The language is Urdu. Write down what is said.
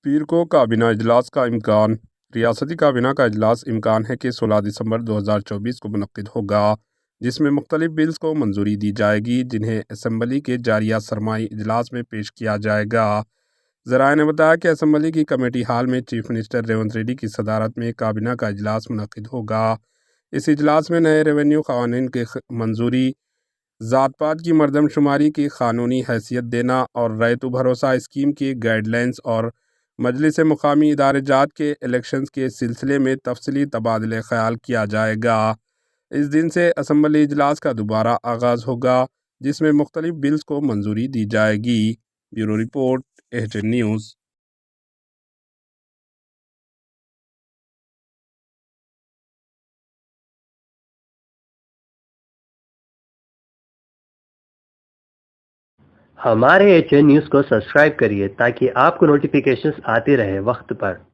پیر کو کابینہ اجلاس کا امکان۔ ریاستی کابینہ کا اجلاس امکان ہے کہ 16 دسمبر 2024 کو منعقد ہوگا، جس میں مختلف بلز کو منظوری دی جائے گی جنہیں اسمبلی کے جاریہ سرمائی اجلاس میں پیش کیا جائے گا۔ ذرائع نے بتایا کہ اسمبلی کی کمیٹی ہال میں چیف منسٹر ریونت ریڈی کی صدارت میں کابینہ کا اجلاس منعقد ہوگا۔ اس اجلاس میں نئے ریونیو قوانین کی منظوری، ذات پات کی مردم شماری کی قانونی حیثیت دینا اور ریتو بھروسہ اسکیم کی گائیڈ لائنز اور مجلس مقامی ادارہ جات کے الیکشنز کے سلسلے میں تفصیلی تبادلہ خیال کیا جائے گا۔ اس دن سے اسمبلی اجلاس کا دوبارہ آغاز ہوگا جس میں مختلف بلز کو منظوری دی جائے گی۔ Bureau report, H N news. ہمارے ایچ این نیوز کو سبسکرائب کریے تاکہ آپ کو نوٹیفیکیشنز آتے رہے وقت پر۔